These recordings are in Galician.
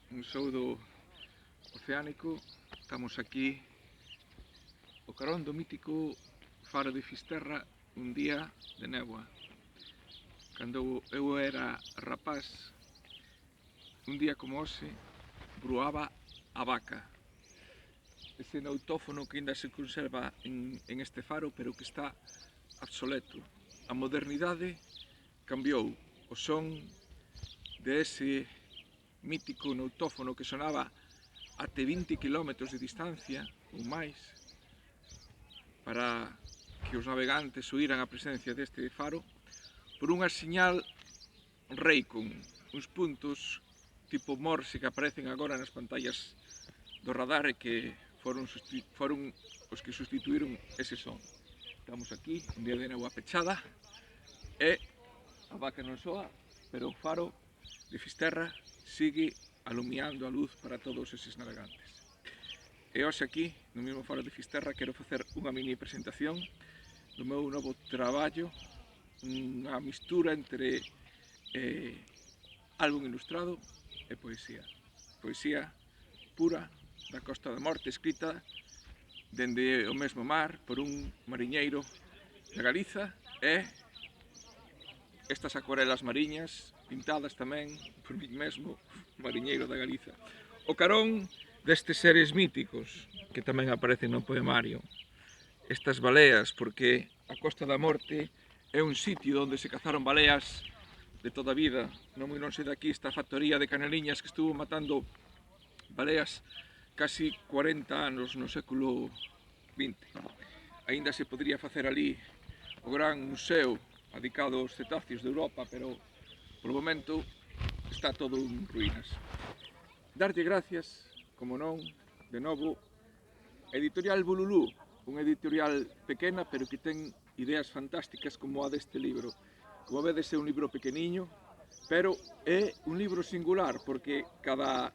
Sou do Oceánico, estamos aquí o carón do mítico faro de Fisterra un día de néboa. Cando eu era rapaz, un día como hoxe, bruaba a vaca. Ese nautófono que ainda se conserva en este faro, pero que está obsoleto. A modernidade cambiou o son de ese mítico nautófono que sonaba até 20 km de distancia ou máis para que os navegantes oíran a presencia deste faro por unha señal Raycon, uns puntos tipo Morse que aparecen agora nas pantallas do radar e que foron os que sustituíron ese son. Estamos aquí, un día de néboa pechada e a vaca non soa, pero o faro de Fisterra sigue alumiando a luz para todos eses navegantes. E hoxe aquí, no mesmo faro de Fisterra, quero facer unha mini presentación do meu novo traballo, unha mistura entre álbum ilustrado e poesía. Poesía pura da Costa da Morte, escrita dende o mesmo mar por un mariñeiro de Galiza e estas acuarelas mariñas pintadas tamén por mí mesmo, mariñeiro da Galiza. O carón destes seres míticos que tamén aparecen no poemario. Estas baleas, porque a Costa da Morte é un sitio onde se cazaron baleas de toda a vida. Non moi lonxe daqui está a factoría de Caneliñas que estuvo matando baleas casi 40 anos no século XX. Aínda se podría facer ali o gran museo dedicado aos cetáceos de Europa, pero polo momento está todo en ruínas. Darlle gracias, como non, de novo, Editorial Bululú, unha editorial pequena pero que ten ideas fantásticas como a deste libro. Como vedes é un libro pequeniño, pero é un libro singular porque cada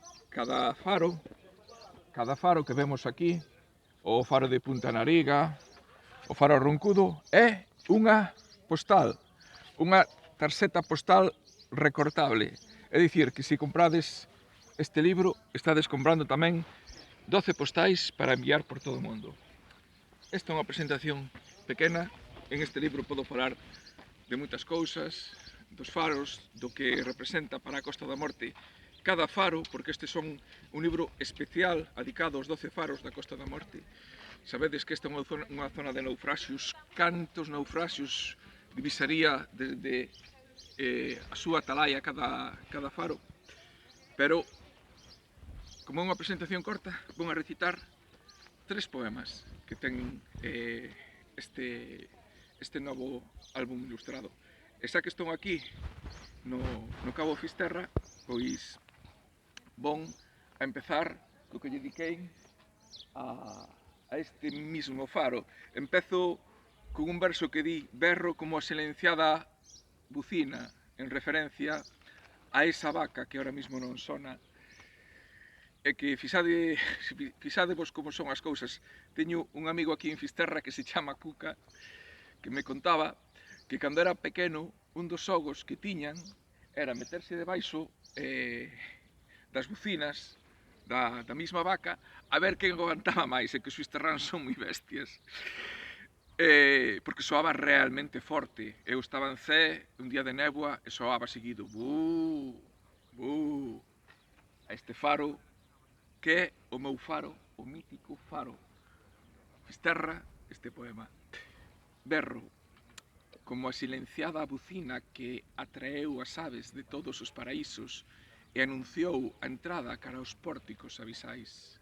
faro que vemos aquí, o faro de Punta Nariga, o faro Roncudo, é unha postal, unha tarxeta postal recortable. É dicir, que se comprades este libro, estades comprando tamén 12 postais para enviar por todo o mundo. Esta é unha presentación pequena, en este libro podo falar de moitas cousas, dos faros, do que representa para a Costa da Morte cada faro, porque este son un libro especial dedicado aos 12 faros da Costa da Morte. Sabedes que esta é unha zona de naufraxios, cantos naufraxios divisaría desde a súa atalaya cada faro, pero como é unha presentación corta, vou a recitar 3 poemas que ten este novo álbum ilustrado. E xa que estou aquí no Cabo Fisterra, pois von a empezar co que lle dediquei a este mismo faro. Empezo con un verso que di: berro como a silenciada bucina, en referencia a esa vaca que ahora mismo non sona. E que fixadevos como son as cousas. Teño un amigo aquí en Fisterra que se chama Cuca, que me contaba que cando era pequeno un dos xogos que tiñan era meterse debaixo das bucinas da mesma vaca a ver quen aguantaba máis, e que os fisterráns son moi bestias. Porque soaba realmente forte. Eu estaba en Cee un día de néboa e soaba seguido bu, bu, a este faro que é o meu faro, o mítico faro Fisterra, este poema. Berro como a silenciada bucina que atraeu as aves de todos os paraísos e anunciou a entrada cara aos pórticos abisais.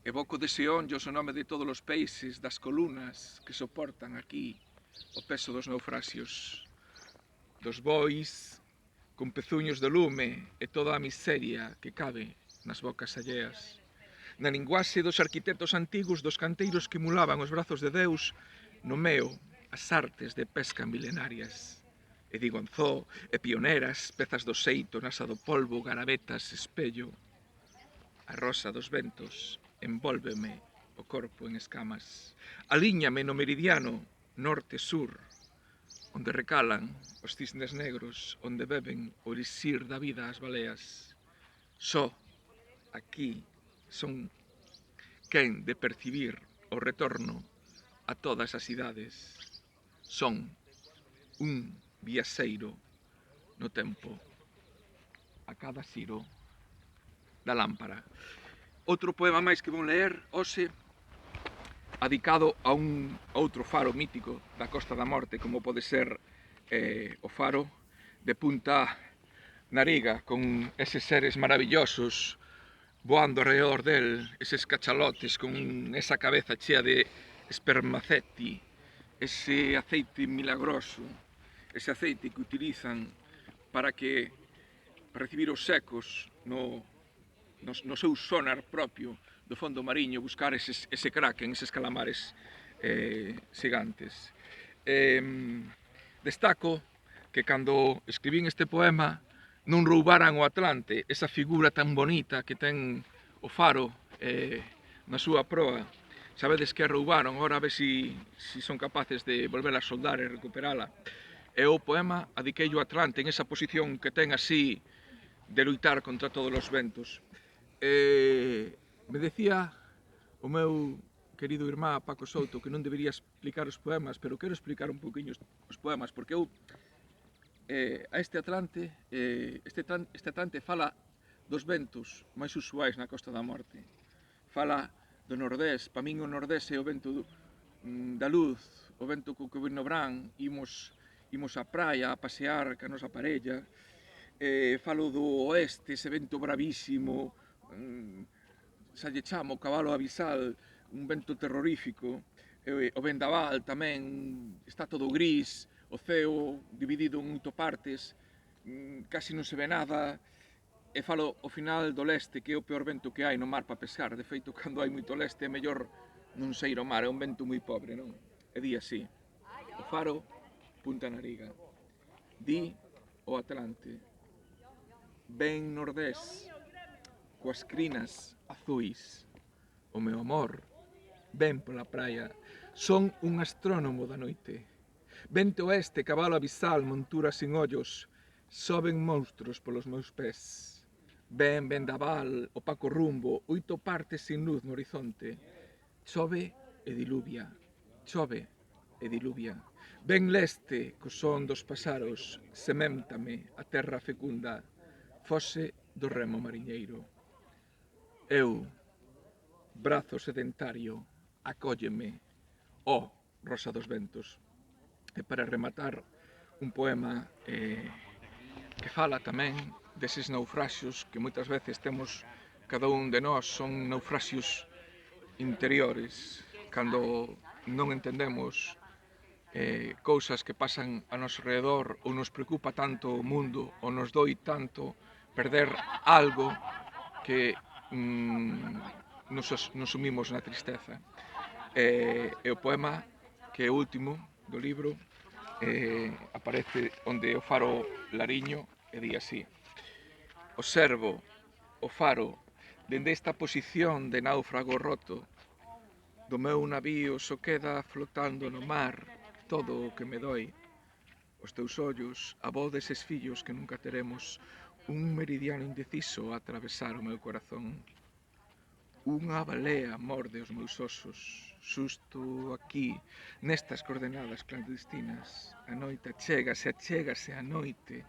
Evoco dese onllos o nome de todos os peixes das colunas que soportan aquí o peso dos naufraxios, dos bois con pezuños de lume e toda a miseria que cabe nas bocas alleas. Na linguaxe dos arquitectos antigos, dos canteiros que emulaban os brazos de Deus, nomeo as artes de pesca milenarias. E digo anzó, e pioneras, pezas do xeito, nasa do polvo, garabetas, espello. A rosa dos ventos envólveme o corpo en escamas. Alíñame no meridiano norte-sur, onde recalan os cisnes negros, onde beben o elixir da vida as baleas. Só aquí son quen de percibir o retorno a todas as idades. Son un viaxeiro no tempo a cada xiro da lámpara. Outro poema máis que vou ler hoxe, adicado a un outro faro mítico da Costa da Morte, como pode ser o faro de Punta Nariga, con eses seres maravillosos voando alrededor del, eses cachalotes con esa cabeza chea de espermaceti, ese aceite milagroso, ese aceite que utilizan para recibir os secos no seu sonar propio do fondo mariño, buscar ese kraken, eses calamares xigantes. Destaco que cando escribín este poema non roubaran o Atlante, esa figura tan bonita que ten o faro na súa proa. Sabedes que a roubaron, agora a ver si son capaces de volver a soldar e recuperala. E o poema adiqueillo ao Atlante en esa posición que ten así de luitar contra todos os ventos. Me decía o meu querido irmán Paco Souto que non debería explicar os poemas, pero quero explicar un poquinho os poemas, porque eu a este Atlante fala dos ventos máis usuais na Costa da Morte. Fala do nordés, para min o nordés é o vento da luz, o vento co que no brán imos á praia a pasear ca nosa parella. Falo do oeste, ese vento bravísimo, xa lle chamo cabalo abisal, un vento terrorífico. O vendaval tamén, está todo gris, o ceo dividido en 8 partes, casi non se ve nada. E falo ao final do leste, que é o peor vento que hai no mar para pescar. De feito, cando hai moito leste é mellor non saír ao mar, é un vento moi pobre, non? E di así: o faro, Punta Nariga. Di o Atlante: ven nordés, coas crinas azuis. O meu amor, ven pola praia, son un astrónomo da noite. Vente oeste, cabalo abisal, montura sin ollos, soben monstruos polos meus pés. Ven vendaval, opaco rumbo, 8 partes sin luz no horizonte. Chove e diluvia, chove e diluvia. Ven leste, co son dos pasaros, seméntame a terra fecunda, fose do remo mariñeiro. Eu, brazo sedentario, acólleme, ó rosa dos ventos. E para rematar, un poema que fala tamén deses naufraxios que moitas veces temos cada un de nós, son naufraxios interiores, cando non entendemos cousas que pasan a noso alrededor, ou nos preocupa tanto o mundo, ou nos doi tanto perder algo que nos sumimos na tristeza. E o poema, que é o último do libro, aparece onde o faro Lariño e di así: observo o faro dende esta posición de náufrago roto, do meu navío só queda flotando no mar todo o que me doi. Os teus ollos, a voz deses fillos que nunca teremos, un meridiano indeciso a atravesar o meu corazón. Unha balea morde os meus osos, xusto aquí, nestas coordenadas clandestinas. A noite achégase a noite,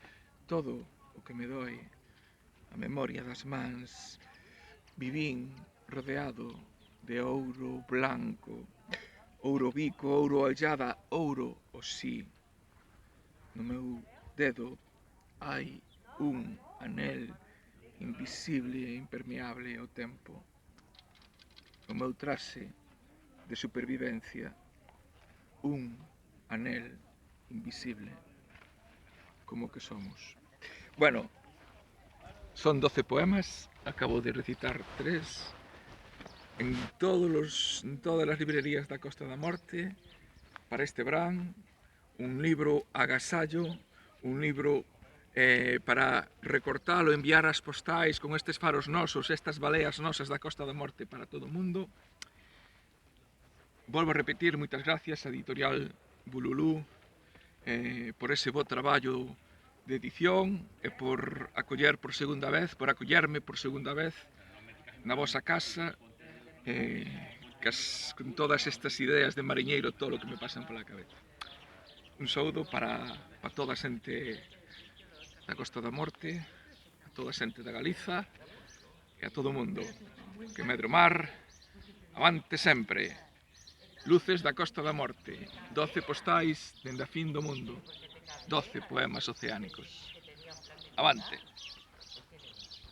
todo o que me doi. A memoria das mans, vivín rodeado de ouro blanco, ouro bico, ouro allada, ouro o sí. No meu dedo hai un anel invisible e impermeable ao tempo. O meu traxe de supervivencia, un anel invisible, como que somos. Bueno, son 12 poemas, acabo de recitar 3, en todas as librerías da Costa da Morte, para este verán, un libro agasallo, un libro para recortalo, enviar as postais con estes faros nosos, estas baleas nosas da Costa da Morte para todo o mundo. Volvo a repetir, moitas gracias a Editorial Bululú por ese bo traballo de edición e por acollerme por segunda vez na vosa casa, con todas estas ideas de mariñeiro, todo o que me pasan pola cabeza. Un saúdo para toda a xente da Costa da Morte, a toda a xente da Galiza e a todo o mundo. Que medre o mar, avante sempre. Luces da Costa da Morte, 12 postais dende a fin do mundo, 12 poemas oceánicos. Avante!